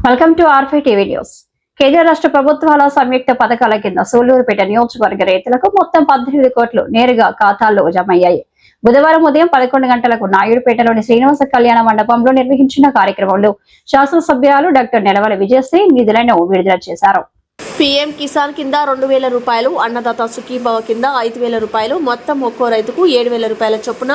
Welcome to R5 TV news. కేంద్ర రాష్ట్ర ప్రభుత్వాల సంయుక్త పథకాల కింద సూళ్లూరుపేట నియోజకవర్గ రైతులకు మొత్తం 18 కోట్లు నేరుగా ఖాతాల్లో జమయ్యాయి. బుధవారం ఉదయం 11 గంటలకు నాయుడుపేటలోని శ్రీనివాస కళ్యాణ మండపంలో నిర్వహించిన కార్యక్రమంలో శాసనసభ్యులు డాక్టర్ నెలవల విజయశ్రీ నిధులను విడుదల చేశారు. పీఎం కిసాన్ కింద 2000 రూపాయలు, అన్నదాత సుఖీభవ కింద 5000 రూపాయలు, మొత్తం ఒక్కో రైతుకు 7000 రూపాయల చొప్పున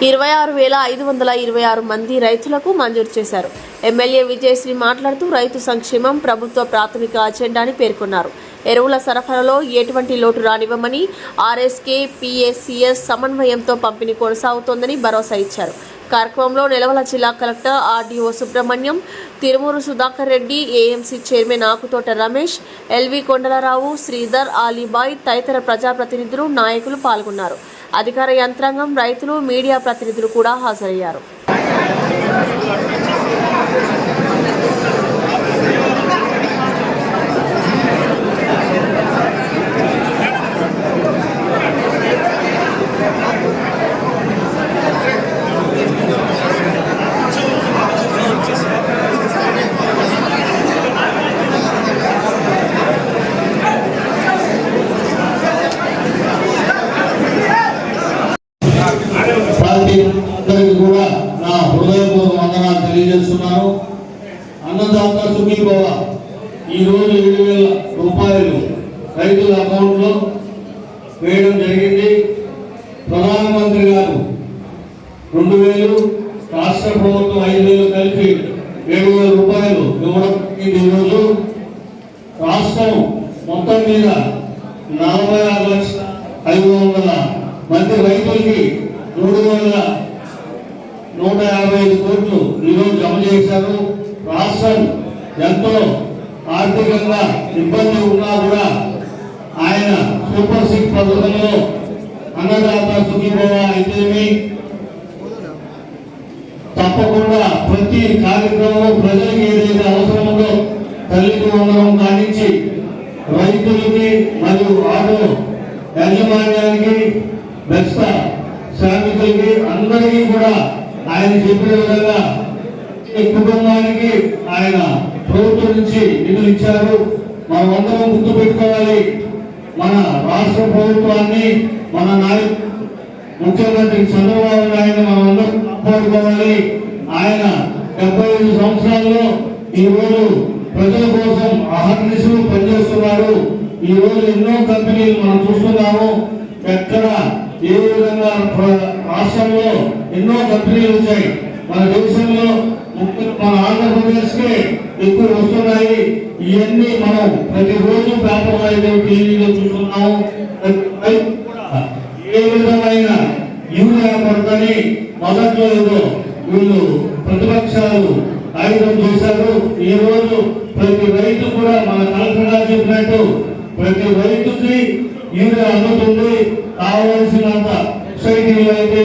26,526 మంది రైతులకు మంజూరు చేశారు. ఎమ్మెల్యే విజయశ్రీ మాట్లాడుతూ రైతు సంక్షేమం ప్రభుత్వ ప్రాథమిక అజెండా అని పేర్కొన్నారు. ఎరువుల సరఫరాలో ఎటువంటి లోటు రానివ్వమని, ఆర్ఎస్కే పిఎస్సిఎస్ సమన్వయంతో పంపిణీ కొనసాగుతోందని భరోసా ఇచ్చారు. కార్యక్రమంలో నెలవల జిల్లా collector RDO Subrahmanyam, Tirumuru Sudhakar Reddy, AMC chairman Akutota Ramesh, LV Kondalarao, Sridhar, Alibhai తదితర ప్రజాప్రతినిధులు, నాయకులు పాల్గొన్నారు. అధికార యంత్రాంగం, రైతులు, మీడియా ప్రతినిధులు కూడా హాజరయ్యారు. కూడా నా హృదయపూర్వక వందనాలు తెలియజేస్తున్నాను. అన్నదాత సుఖీభవ ఈరోజు 7,000 రూపాయలు రైతుల అకౌంట్లో వేయడం జరిగింది. ప్రధానమంత్రి గారు 2,000, రాష్ట్ర ప్రభుత్వం 5,000 కలిపి 7,000 రూపాయలు ఇవ్వడం. ఈరోజు రాష్ట్రం మొత్తం మీద 46,500,000 మంది రైతులకి 3,155 కోట్లు ఈరోజు జమ చేశారు. రాష్ట్రం ఎంతో ఆర్థికంగా ఇబ్బంది ఉన్నా కూడా ఆయన సూపర్ 6 పథకంలో అన్నదాత సుఖీభవ అయితేమి తప్పకుండా ప్రతి కార్యక్రమం ప్రజలకు ఏదైతే అవసరం ఉందో తల్లికి వందనం కానించి రైతులకి మరియు ఆటో యాజమాన్యానికి బెస్త శ్రామికులకి అందరికీ కూడా ఆయన చెప్పిన విధంగా ఈ కుటుంబానికి ఆయన ప్రభుత్వం నుంచి నిధులు ఇచ్చారు. మనమందరం గుర్తు పెట్టుకోవాలి. మన రాష్ట్ర ప్రభుత్వాన్ని, మన ముఖ్యమంత్రి చంద్రబాబు నాయుడు మనమందరం కాపాడుకోవాలి. ఆయన 75 సంవత్సరాల్లో ఈరోజు ప్రజల కోసం అహర్నిశలు పనిచేస్తున్నారు. ఈరోజు ఎన్నో కంపెనీలు మనం చూస్తున్నాము. ఎక్కడ ఏ విధంగా రాష్ట్రంలో ఎన్నో కంపెనీలు వచ్చాయి. మన దేశంలో మన ఆంధ్రప్రదేశ్కే ఎక్కువ వస్తున్నాయి. ఇవన్నీ మనం ప్రతిరోజు పేపర్లో అయితే టీవీలో చూస్తున్నాము. ఏ విధమైన యూరియా పడతని మొదట్లో ఏదో వీళ్ళు ప్రతిపక్షాలు ఆయుధం చేశారు. ఈ రోజు ప్రతి రైతు కూడా మన కలెక్టర్ గారు చెప్పినట్టు ప్రతి రైతుకి యూరియా అందుతుంది. కావలసినంత సొసైటీలో అయితే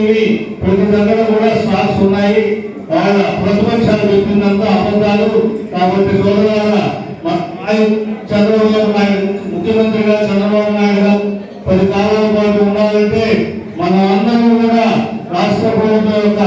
ప్రతి దగ్గర కూడా స్టాక్స్ ఉన్నాయి. వాళ్ళ ప్రతిపక్షాలు చెప్పిందంతా అబద్ధాలు. కాబట్టి సోదరులారా, చంద్రబాబు నాయుడు ముఖ్యమంత్రిగా చంద్రబాబు నాయుడు గారు 10 కాలాల పాటు ఉండాలంటే మనం అందరం కూడా రాష్ట్ర ప్రభుత్వం యొక్క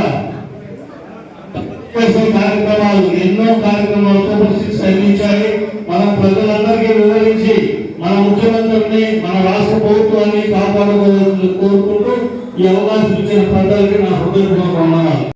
కార్యక్రమాలు ఎన్నో కార్యక్రమాలు సూపర్ 6 అందించాలి. మనం ప్రజలందరికీ వివరించి మన ముఖ్యమంత్రిని, మన రాష్ట్ర ప్రభుత్వాన్ని కాపాడుకోవాలని కోరుకుంటూ ఈ అవకాశం ఇచ్చిన ప్రజలకి నా హృదయపూర్వక వందనాలు.